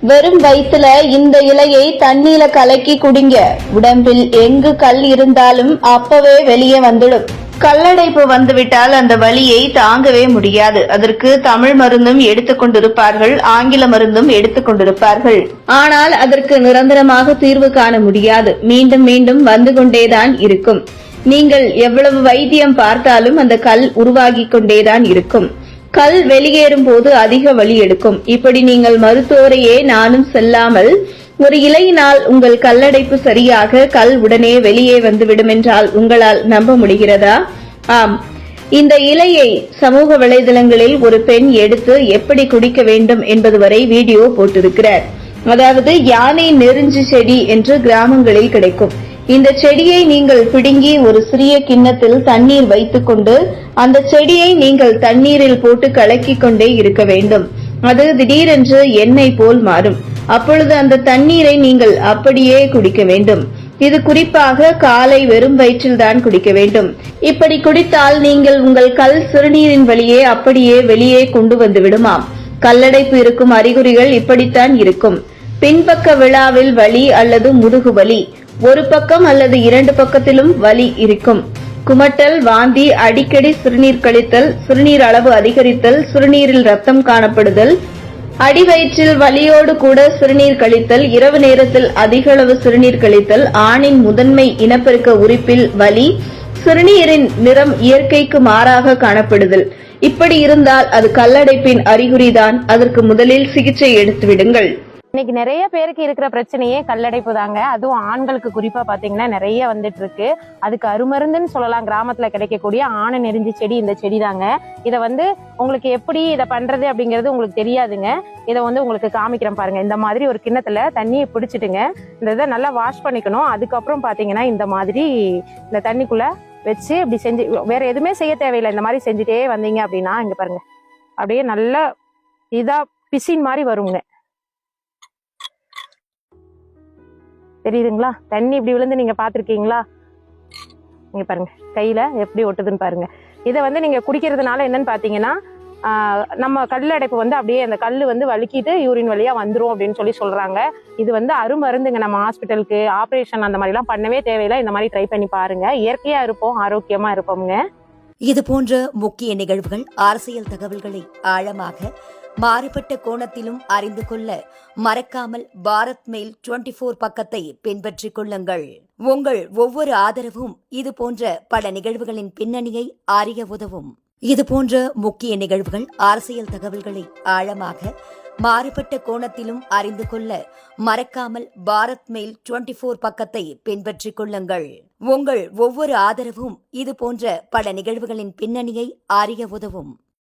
வெறும் வயிற்றுல இந்த இலையை தண்ணீர கலக்கி குடிங்க. உடம்பில் எங்கு கல் இருந்தாலும் அப்பவே வெளியே வந்துடும். கல்லடைப்பு வந்துவிட்டால் அந்த வலியை தாங்கவே முடியாது. அதற்கு தமிழ் மருந்தும் எடுத்துக் கொண்டிருப்பார்கள், ஆங்கில மருந்தும் எடுத்துக் கொண்டிருப்பார்கள். ஆனால் அதற்கு நிரந்தரமாக தீர்வு காண முடியாது. மீண்டும் மீண்டும் வந்து கொண்டேதான் இருக்கும். நீங்கள் எவ்வளவு வைத்தியம் பார்த்தாலும் அந்த கல் உருவாகிக் கொண்டேதான் இருக்கும். கல் வெளியேறும் போது அதிக வலி எடுக்கும். இப்படி நீங்கள் மருத்துவரையே நானும் செல்லாமல் ஒரு இலையினால் உங்கள் கல்லடைப்பு சரியாக கல் உடனே வெளியே வந்துவிடும் என்றால் உங்களால் நம்ப முடிகிறதா? ஆம், இந்த இலையை சமூக வலைதளங்களில் ஒரு பெண் எடுத்து எப்படி குடிக்க வேண்டும் என்பது வரை வீடியோ போட்டிருக்கிறார். அதாவது யானை நெருஞ்சி செடி என்று கிராமங்களில் கிடைக்கும். இந்த செடியை நீங்கள் பிடுங்கி ஒரு சிறிய கிண்ணத்தில் தண்ணீர் வைத்துக் கொண்டு அந்த செடியை நீங்கள் தண்ணீரில் போட்டு கலக்கிக் கொண்டே இருக்க வேண்டும். அது திடீரென்று எண்ணெய் போல் மாறும். அப்பொழுது அந்த தண்ணீரை நீங்கள் அப்படியே குடிக்க வேண்டும். இது குறிப்பாக காலை வெறும் வயிற்றில்தான் குடிக்க வேண்டும். இப்படி குடித்தால் நீங்கள் உங்கள் கல் சிறுநீரின் வழியே அப்படியே வெளியே கொண்டு வந்து விடுமாம். கல்லடைப்பு இருக்கும் அறிகுறிகள் இப்படித்தான் இருக்கும். பின்பக்க விழாவில் வலி அல்லது முதுகு வலி, ஒரு பக்கம் அல்லது இரண்டு பக்கத்திலும் வலி இருக்கும். குமட்டல், வாந்தி, அடிக்கடி சிறுநீர் கழித்தல், சிறுநீர் அளவு அதிகரித்தல், சிறுநீரில் ரத்தம் காணப்படுதல், அடிவயிற்றில் வலியோடு கூட சிறுநீர் கழித்தல், இரவு நேரத்தில் அதிக அளவு சிறுநீர் கழித்தல், ஆணின் முதன்மை இனப்பெருக்க உறுப்பில் வலி, சிறுநீரின் நிறம் இயற்கைக்கு மாறாக காணப்படுதல். இப்படி இருந்தால் அது கல்லடைப்பின் அறிகுறிதான். அதற்கு முதலில் சிகிச்சை எடுத்துவிடுங்கள். இன்னைக்கு நிறைய பேருக்கு இருக்கிற பிரச்சனையே கல்லடைப்பு தாங்க. அதுவும் ஆண்களுக்கு குறிப்பா பாத்தீங்கன்னா நிறைய வந்துட்டு இருக்கு. அதுக்கு அருமருந்துன்னு சொல்லலாம். கிராமத்துல கிடைக்கக்கூடிய ஆணை நெருஞ்சி செடி இந்த செடி தாங்க. இதை உங்களுக்கு எப்படி இதை பண்றது அப்படிங்கிறது உங்களுக்கு தெரியாதுங்க. இதை உங்களுக்கு காமிக்கிறேன் பாருங்க. இந்த மாதிரி ஒரு கிண்ணத்துல தண்ணியை பிடிச்சிட்டுங்க, இந்த இதை நல்லா வாஷ் பண்ணிக்கணும். அதுக்கப்புறம் பாத்தீங்கன்னா இந்த மாதிரி இந்த தண்ணிக்குள்ள வச்சு இப்படி செஞ்சு, வேற எதுவுமே செய்ய தேவையில்லை. இந்த மாதிரி செஞ்சுட்டே வந்தீங்க அப்படின்னா இங்க பாருங்க, அப்படியே நல்லா இதா பிசின் மாதிரி வருங்க. தெரியுதுங்களா? தண்ணி இப்படி விழுந்து நீங்க பாத்திருக்கீங்களா? நீங்க பாருங்க கையில எப்படி ஒட்டுதுன்னு பாருங்க. இதை நீங்க குடிக்கிறதுனால என்னன்னு பாத்தீங்கன்னா நம்ம கல்லடைப்பு அப்படியே அந்த கல்லு வலிக்கிட்டு யூரின் வழியா வந்துரும் அப்படின்னு சொல்றாங்க. இது அருமருந்துங்க. நம்ம ஹாஸ்பிட்டலுக்கு ஆபரேஷன் அந்த மாதிரி எல்லாம் பண்ணவே தேவையில்லை. இந்த மாதிரி ட்ரை பண்ணி பாருங்க. இயற்கையா இருப்போம், ஆரோக்கியமா இருப்போம்ங்க. இது போன்ற முக்கிய நிகழ்வுகள், அரசியல் தகவல்களை ஆழமாக மாறுபட்ட கோணத்திலும் அறிந்து கொள்ள மறக்காமல் பாரத் மெயில் 24 பக்கத்தை பின்பற்றிக் கொள்ளுங்கள். உங்கள் ஒவ்வொரு ஆதரவும் இது போன்ற பல நிகழ்வுகளின் பின்னணியை அறிய உதவும். இது போன்ற முக்கிய நிகழ்வுகள், அரசியல் தகவல்களை ஆழமாக மாறுபட்ட கோணத்திலும் அறிந்து கொள்ள மறக்காமல் பாரத் மெயில் 24 பக்கத்தை பின்பற்றிக் கொள்ளுங்கள். உங்கள் ஒவ்வொரு ஆதரவும் இது போன்ற பல நிகழ்வுகளின் பின்னணியை அறிய உதவும்.